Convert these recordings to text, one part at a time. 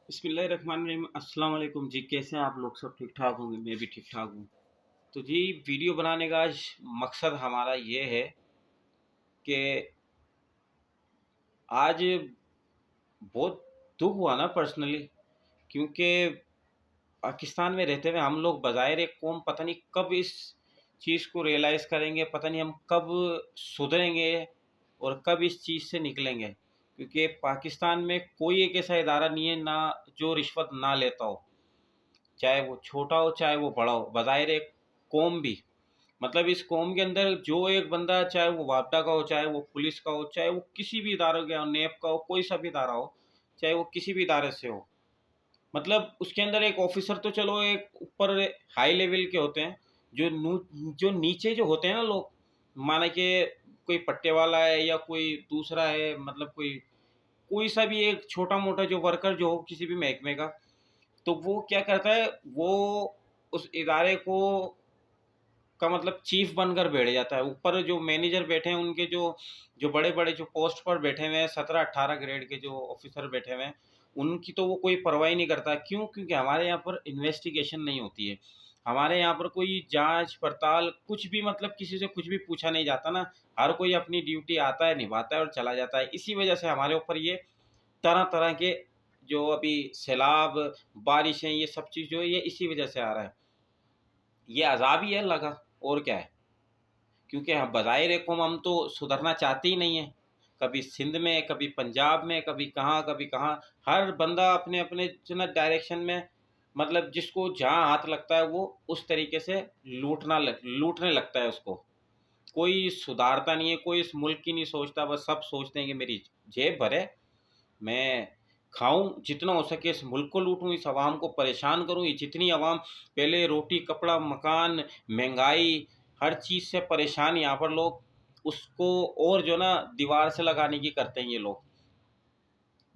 बिस्मिल्लाहिर्रहमानिर्रहीम। अस्सलाम वालेकुम जी। कैसे हैं आप लोग? सब ठीक ठाक होंगे, मैं भी ठीक ठाक हूँ। तो जी, वीडियो बनाने का आज मकसद हमारा ये है कि आज बहुत दुख हुआ ना पर्सनली, क्योंकि पाकिस्तान में रहते हुए हम लोग बज़ाहिर एक कौम पता नहीं कब इस चीज़ को रियलाइज़ करेंगे, पता नहीं हम कब सुधरेंगे और कब इस चीज़ से निकलेंगे। क्योंकि पाकिस्तान में कोई एक ऐसा इदारा नहीं है ना जो रिश्वत ना लेता हो, चाहे वो छोटा हो चाहे वो बड़ा हो। बज़ाहिर एक कौम भी, मतलब इस कौम के अंदर जो एक बंदा, चाहे वो वापडा का हो, चाहे वो पुलिस का हो, चाहे वो किसी भी इदारे का हो, नेप का हो, कोई सा भी इदारा हो, चाहे वो किसी भी इदारे से हो, मतलब उसके अंदर एक ऑफिसर तो चलो एक ऊपर हाई लेवल के होते हैं, जो नीचे जो होते हैं ना लोग, माना कि कोई पट्टे वाला है या कोई दूसरा है, मतलब कोई कोई सा भी एक छोटा मोटा जो वर्कर जो हो किसी भी महकमे का, तो वो क्या करता है, वो उस इदारे को का मतलब चीफ बनकर बैठ जाता है। ऊपर जो मैनेजर बैठे हैं उनके जो जो बड़े बड़े जो पोस्ट पर बैठे हुए हैं, 17-18 ग्रेड के जो ऑफिसर बैठे हुए हैं, उनकी तो वो कोई परवाह ही नहीं करता। क्यों? क्योंकि हमारे यहाँ पर इन्वेस्टिगेशन नहीं होती है। हमारे यहाँ पर कोई जांच पड़ताल कुछ भी, मतलब किसी से कुछ भी पूछा नहीं जाता ना। हर कोई अपनी ड्यूटी आता है, निभाता है और चला जाता है। इसी वजह से हमारे ऊपर ये तरह तरह के जो अभी सैलाब, बारिशें, ये सब चीज़ जो है ये इसी वजह से आ रहा है। ये अज़ाब ही है अल्लाह का, और क्या है। क्योंकि हम बज़ाहिर एक कौम, हम तो सुधरना चाहते ही नहीं हैं। कभी सिंध में, कभी पंजाब में, कभी कहाँ, हर बंदा अपने-अपने जो ना डायरेक्शन में, मतलब जिसको जहाँ हाथ लगता है वो उस तरीके से लूटने लगता है उसको। कोई सुधारता नहीं है, कोई इस मुल्क की नहीं सोचता, बस सब सोचते हैं कि मेरी जेब भरे, मैं खाऊँ, जितना हो सके इस मुल्क को लूटूँ, इस अवाम को परेशान करूँ। ये जितनी अवाम पहले रोटी, कपड़ा, मकान, महँगाई, हर चीज़ से परेशान यहाँ पर लोग, उसको और जो ना दीवार से लगाने की करते हैं ये लोग।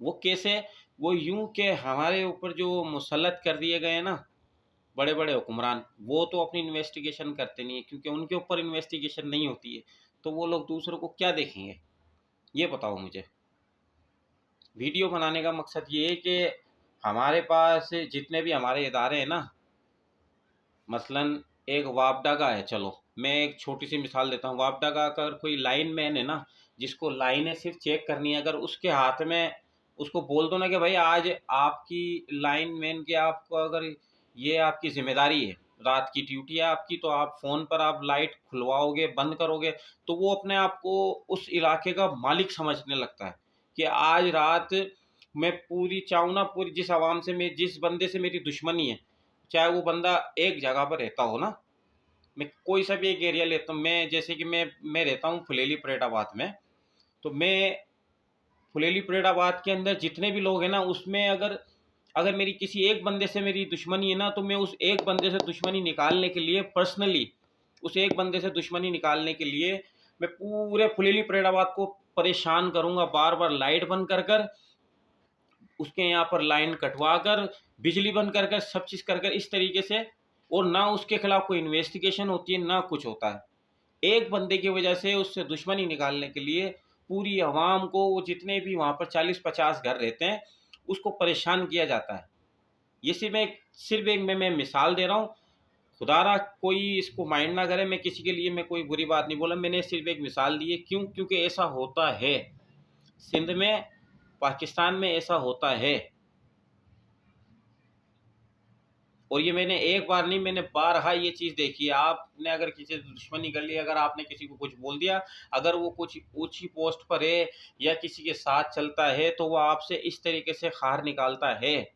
वो कैसे? वो यूँ कि हमारे ऊपर जो मुसल्लत कर दिए गए हैं ना बड़े-बड़े हुक्मरान, वो तो अपनी इन्वेस्टिगेशन करते नहीं है, क्योंकि उनके ऊपर इन्वेस्टिगेशन नहीं होती है। तो वो लोग दूसरों को क्या देखेंगे? ये बताओ मुझे। वीडियो बनाने का मकसद ये है कि हमारे पास जितने भी हमारे इदारे हैं ना, मसलन एक वापडा का है, चलो मैं एक छोटी सी मिसाल देता हूँ। वापडा का अगर कोई लाइन मैन है ना, जिसको लाइनें सिर्फ चेक करनी है, अगर उसके हाथ में उसको बोल दो ना कि भाई आज आपकी लाइन मैन की, आपको अगर ये आपकी जिम्मेदारी है, रात की ड्यूटी है आपकी, तो आप फ़ोन पर आप लाइट खुलवाओगे, बंद करोगे, तो वो अपने आप को उस इलाके का मालिक समझने लगता है कि आज रात मैं पूरी चाहूँ ना, पूरी जिस आवाम से, मैं जिस बंदे से मेरी दुश्मनी है, चाहे वो बंदा एक जगह पर रहता हो ना, मैं कोई सा भी एक एरिया लेता हूँ, मैं जैसे कि मैं रहता हूँ फुलेली परेडाबाद में, तो मैं फुलेली परेडाबाद के अंदर जितने भी लोग हैं ना, उसमें अगर अगर मेरी किसी एक बंदे से मेरी दुश्मनी है ना, तो मैं उस एक बंदे से दुश्मनी निकालने के लिए पर्सनली, उस एक बंदे से दुश्मनी निकालने के लिए मैं पूरे फुलेली परेडाबाद को परेशान करूँगा, बार-बार लाइट बंद कर कर, उसके यहाँ पर लाइन कटवा कर, बिजली बंद कर कर, सब चीज़ कर कर, इस तरीके से। और ना उसके खिलाफ कोई इन्वेस्टिगेशन होती है, ना कुछ होता है। एक बंदे की वजह से उससे दुश्मनी निकालने के लिए पूरी आवाम को, वो जितने भी वहाँ पर 40-50 घर रहते हैं, उसको परेशान किया जाता है। ये सिर्फ़ एक मैं मिसाल दे रहा हूँ। खुदारा कोई इसको माइंड ना करे, मैं किसी के लिए मैं कोई बुरी बात नहीं बोला, मैंने सिर्फ़ एक मिसाल दी है। क्यों? क्योंकि ऐसा होता है। सिंध में, पाकिस्तान में ऐसा होता है। और ये मैंने एक बार नहीं, मैंने बारहा ये चीज़ देखी है। आपने अगर किसी से दुश्मनी कर ली, अगर आपने किसी को कुछ बोल दिया, अगर वो कुछ ऊँची पोस्ट पर है या किसी के साथ चलता है, तो वो आपसे इस तरीके से खार निकालता है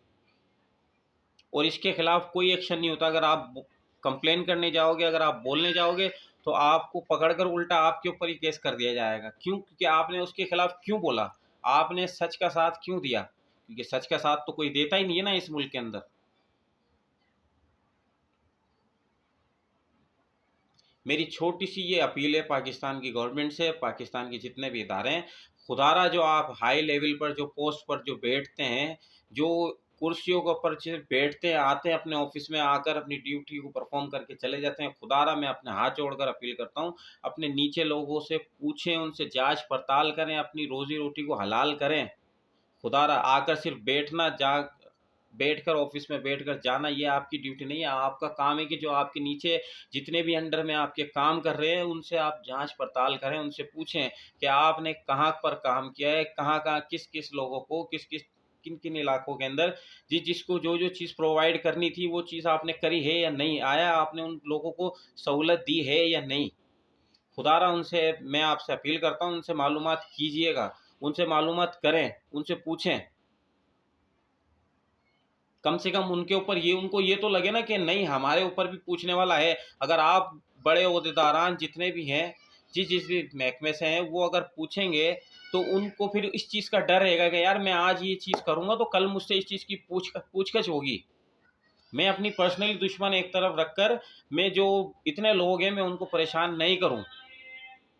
और इसके खिलाफ कोई एक्शन नहीं होता। अगर आप कंप्लेन करने जाओगे, अगर आप बोलने जाओगे, तो आपको पकड़कर उल्टा आपके ऊपर ही केस कर दिया जाएगा। क्यों? क्योंकि आपने उसके खिलाफ क्यों बोला? आपने सच का साथ क्यों दिया? क्योंकि सच का साथ तो कोई देता ही नहीं है ना इस मुल्क के अंदर। मेरी छोटी-सी ये अपील है पाकिस्तान की गवर्नमेंट से, पाकिस्तान के जितने भी इदारे हैं, खुदारा जो आप हाई लेवल पर जो पोस्ट पर जो बैठते हैं, जो कुर्सियों के ऊपर सिर्फ़ बैठते हैं, आते हैं अपने ऑफ़िस में आकर अपनी ड्यूटी को परफ़ॉर्म करके चले जाते हैं, खुदारा मैं अपने हाथ जोड़कर अपील करता हूँ, अपने नीचे लोगों से पूछें, उनसे जाँच-पड़ताल करें, अपनी रोज़ी-रोटी को हलाल करें। खुदारा आकर सिर्फ़ बैठना, बैठकर ऑफिस में बैठकर जाना ये आपकी ड्यूटी नहीं है। आपका काम है कि जो आपके नीचे जितने भी अंडर में आपके काम कर रहे हैं उनसे आप जांच पड़ताल करें, उनसे पूछें कि आपने कहाँ पर काम किया है, कहाँ कहाँ किस किस लोगों को किस किस किन किन इलाकों के अंदर जिसको जो जो चीज़ प्रोवाइड करनी थी वो चीज़ आपने करी है या नहीं, आया आपने उन लोगों को सहूलत दी है या नहीं। खुदारा उनसे मैं आपसे अपील करता हूँ, उनसे मालूमात कीजिएगा, उनसे मालूमात करें, उनसे पूछें। कम से कम उनके ऊपर ये उनको ये तो लगे ना कि नहीं हमारे ऊपर भी पूछने वाला है। अगर आप बड़े ओहदेदारान जितने भी हैं जिस जिस भी महकमे से हैं वो अगर पूछेंगे तो उनको फिर इस चीज़ का डर रहेगा कि यार मैं आज ये चीज़ करूँगा तो कल मुझसे इस चीज़ की पूछगछ होगी। मैं अपनी पर्सनली दुश्मन एक तरफ रखकर मैं जो इतने लोग हैं मैं उनको परेशान नहीं करूँ।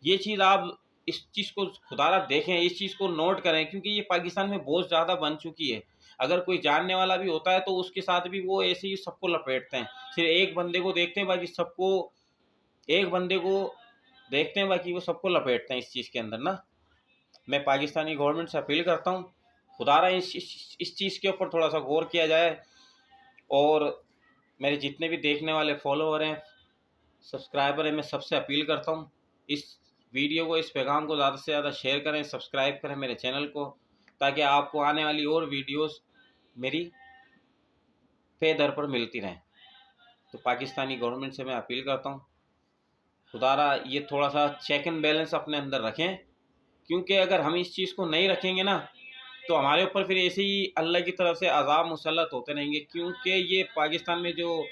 ये चीज़ आप इस चीज़ को खुदारा देखें, इस चीज़ को नोट करें, क्योंकि ये पाकिस्तान में बहुत ज़्यादा बन चुकी है। अगर कोई जानने वाला भी होता है तो उसके साथ भी वो ऐसे ही सबको लपेटते हैं। सिर्फ एक बंदे को देखते हैं बाकी सबको, एक बंदे को देखते हैं बाकी वो सबको लपेटते हैं इस चीज़ के अंदर ना। मैं पाकिस्तानी गवर्नमेंट से अपील करता हूँ, खुदारा इस चीज़ के ऊपर थोड़ा सा गौर किया जाए। और मेरे जितने भी देखने वाले फॉलोअर हैं, सब्सक्राइबर हैं, मैं सबसे अपील करता हूँ इस वीडियो को, इस पैगाम को ज़्यादा से ज़्यादा शेयर करें, सब्सक्राइब करें मेरे चैनल को, ताकि आपको आने वाली और वीडियोस मेरी पे दर पर मिलती रहें। तो पाकिस्तानी गवर्नमेंट से मैं अपील करता हूँ, खुदारा ये थोड़ा सा चेक एंड बैलेंस अपने अंदर रखें, क्योंकि अगर हम इस चीज़ को नहीं रखेंगे ना तो हमारे ऊपर फिर ऐसे ही अल्लाह की तरफ से अज़ाब मुसल्लत होते रहेंगे। क्योंकि ये पाकिस्तान में जो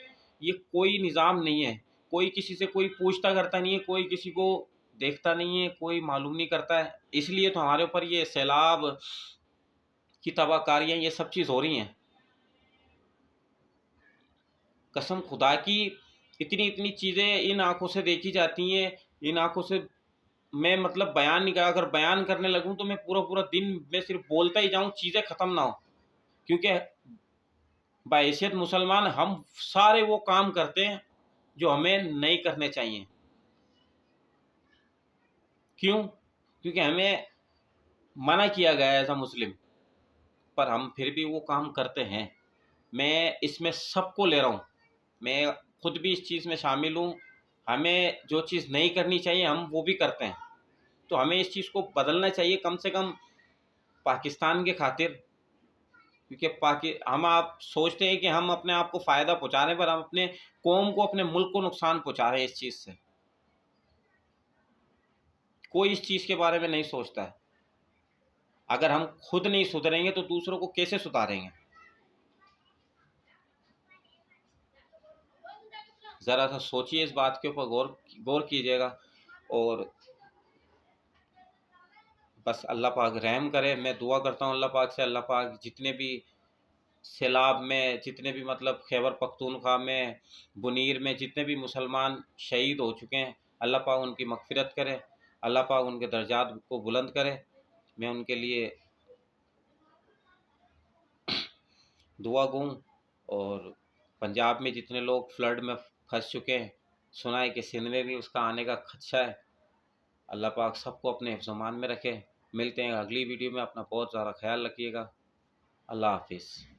ये कोई निज़ाम नहीं है, कोई किसी से कोई पूछता करता नहीं है, कोई किसी को देखता नहीं है, कोई मालूम नहीं करता है। इसलिए तो हमारे ऊपर ये सैलाब की तबाहकारियाँ ये सब चीज़ हो रही हैं। कसम खुदा की इतनी इतनी चीज़ें इन आँखों से देखी जाती हैं, इन आँखों से मैं मतलब बयान नहीं कर, अगर बयान करने लगूँ तो मैं पूरा पूरा दिन मैं सिर्फ बोलता ही जाऊँ, चीज़ें ख़त्म ना हो। क्योंकि बहैसियत मुसलमान हम सारे वो काम करते हैं जो हमें नहीं करने चाहिए। क्यों? क्योंकि हमें मना किया गया है एज़ अ मुस्लिम, पर हम फिर भी वो काम करते हैं। मैं इसमें सबको ले रहा हूँ, मैं खुद भी इस चीज़ में शामिल हूँ। हमें जो चीज़ नहीं करनी चाहिए हम वो भी करते हैं, तो हमें इस चीज़ को बदलना चाहिए कम से कम पाकिस्तान के खातिर। क्योंकि हम आप सोचते हैं कि हम अपने आप को फ़ायदा पहुँचा रहे हैं, पर हम अपने कौम को, अपने मुल्क को नुकसान पहुँचा रहे हैं इस चीज़ से। कोई इस चीज़ के बारे में नहीं सोचता है। अगर हम खुद नहीं सुधरेंगे तो दूसरों को कैसे सुधारेंगे? ज़रा सा सोचिए, इस बात के ऊपर गौर गौर कीजिएगा। और बस अल्लाह पाक रहम करे। मैं दुआ करता हूँ अल्लाह पाक से, अल्लाह पाक जितने भी सैलाब में, जितने भी मतलब खैबर पख्तूनख्वा में, बुनीर में जितने भी मुसलमान शहीद हो चुके हैं, अल्लाह पाक उनकी मग़फ़िरत करे, अल्लाह पाक उनके दर्जात को बुलंद करे। मैं उनके लिए दुआ गूँ। और पंजाब में जितने लोग फ्लड में फंस चुके हैं, सुना है कि सिंध में भी उसका आने का खदशा है। अल्लाह पाक सबको अपने हिफ्ज़-ओ-मान में रखे। मिलते हैं अगली वीडियो में, अपना बहुत ज़्यादा ख्याल रखिएगा। अल्लाह हाफ़िज़।